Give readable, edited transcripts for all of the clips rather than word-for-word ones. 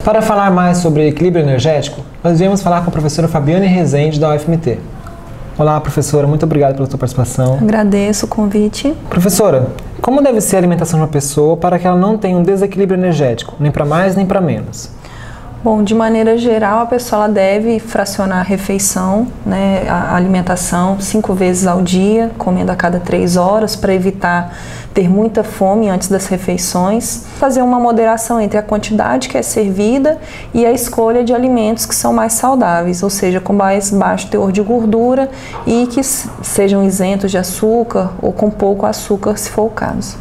Para falar mais sobre equilíbrio energético, nós viemos falar com a professora Fabiane Rezende, da UFMT. Olá, professora, muito obrigado pela sua participação. Agradeço o convite. Professora, como deve ser a alimentação de uma pessoa para que ela não tenha um desequilíbrio energético, nem para mais nem para menos? Bom, de maneira geral, a pessoa deve fracionar a refeição, né, a alimentação 5 vezes ao dia, comendo a cada 3 horas, para evitar ter muita fome antes das refeições. Fazer uma moderação entre a quantidade que é servida e a escolha de alimentos que são mais saudáveis, ou seja, com mais baixo teor de gordura e que sejam isentos de açúcar ou com pouco açúcar, se for o caso.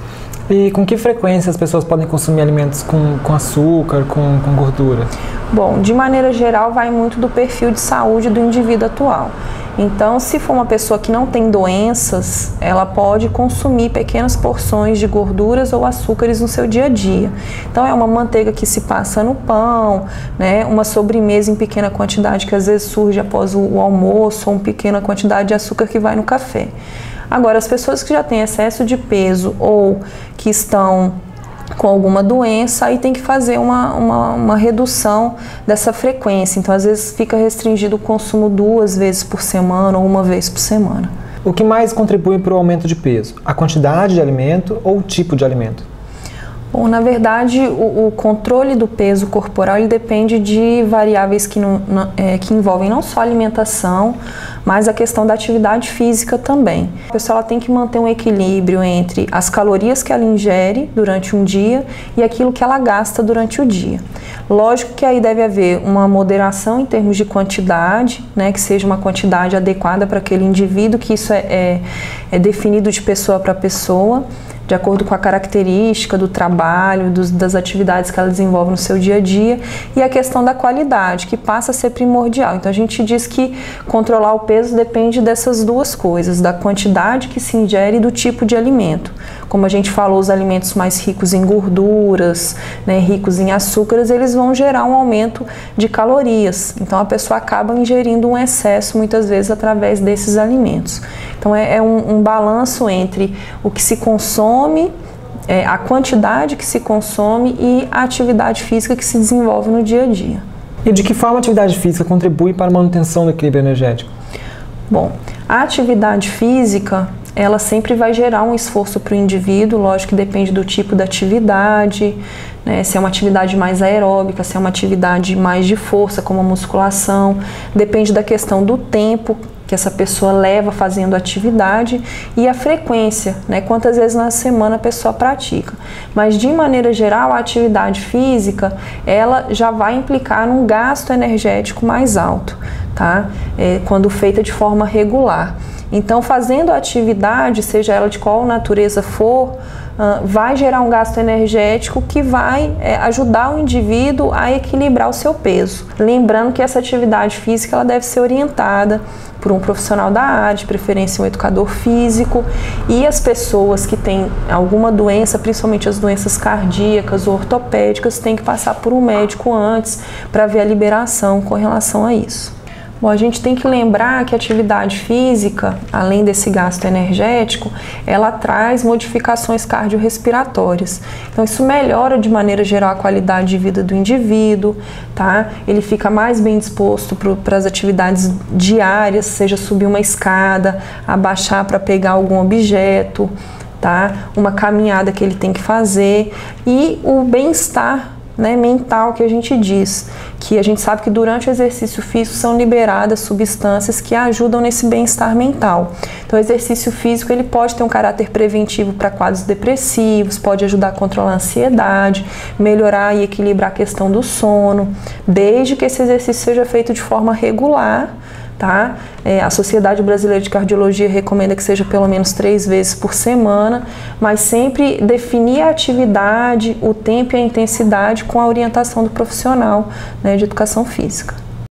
E com que frequência as pessoas podem consumir alimentos com açúcar, com gordura? Bom, de maneira geral, vai muito do perfil de saúde do indivíduo atual. Então, se for uma pessoa que não tem doenças, ela pode consumir pequenas porções de gorduras ou açúcares no seu dia a dia. Então, é uma manteiga que se passa no pão, né? Uma sobremesa em pequena quantidade que às vezes surge após o almoço, ou uma pequena quantidade de açúcar que vai no café. Agora, as pessoas que já têm excesso de peso ou que estão com alguma doença, aí tem que fazer uma redução dessa frequência. Então, às vezes fica restringido o consumo 2 vezes por semana ou 1 vez por semana. O que mais contribui para o aumento de peso? A quantidade de alimento ou o tipo de alimento? Bom, na verdade, o controle do peso corporal ele depende de variáveis que envolvem não só a alimentação, mas a questão da atividade física também. A pessoa ela tem que manter um equilíbrio entre as calorias que ela ingere durante um dia e aquilo que ela gasta durante o dia. Lógico que aí deve haver uma moderação em termos de quantidade, né, que seja uma quantidade adequada para aquele indivíduo, que isso é definido de pessoa para pessoa, de acordo com a característica do trabalho, das atividades que ela desenvolve no seu dia a dia, e a questão da qualidade, que passa a ser primordial. Então a gente diz que controlar o peso depende dessas duas coisas, da quantidade que se ingere e do tipo de alimento. Como a gente falou, os alimentos mais ricos em gorduras, né, ricos em açúcares, eles vão gerar um aumento de calorias. Então a pessoa acaba ingerindo um excesso muitas vezes através desses alimentos. Então é um balanço entre o que se consome, a quantidade que se consome e a atividade física que se desenvolve no dia a dia. E de que forma a atividade física contribui para a manutenção do equilíbrio energético? Bom, a atividade física, ela sempre vai gerar um esforço para o indivíduo, lógico que depende do tipo da atividade, né? Se é uma atividade mais aeróbica, se é uma atividade mais de força, como a musculação, depende da questão do tempo que essa pessoa leva fazendo atividade e a frequência, né? Quantas vezes na semana a pessoa pratica. Mas de maneira geral, a atividade física, ela já vai implicar um gasto energético mais alto, tá? Quando feita de forma regular. Então, fazendo a atividade, seja ela de qual natureza for, vai gerar um gasto energético que vai ajudar o indivíduo a equilibrar o seu peso. Lembrando que essa atividade física ela deve ser orientada por um profissional da área, de preferência um educador físico, e as pessoas que têm alguma doença, principalmente as doenças cardíacas ou ortopédicas, têm que passar por um médico antes para ver a liberação com relação a isso. Bom, a gente tem que lembrar que a atividade física, além desse gasto energético, ela traz modificações cardiorrespiratórias. Então, isso melhora de maneira geral a qualidade de vida do indivíduo, tá? Ele fica mais bem disposto para as atividades diárias, seja subir uma escada, abaixar para pegar algum objeto, tá? Uma caminhada que ele tem que fazer e o bem-estar, né, mental que a gente diz, que a gente sabe que durante o exercício físico são liberadas substâncias que ajudam nesse bem-estar mental. Então o exercício físico ele pode ter um caráter preventivo para quadros depressivos, pode ajudar a controlar a ansiedade, melhorar e equilibrar a questão do sono, desde que esse exercício seja feito de forma regular, tá? A Sociedade Brasileira de Cardiologia recomenda que seja pelo menos 3 vezes por semana, mas sempre definir a atividade, o tempo e a intensidade com a orientação do profissional, né, de educação física.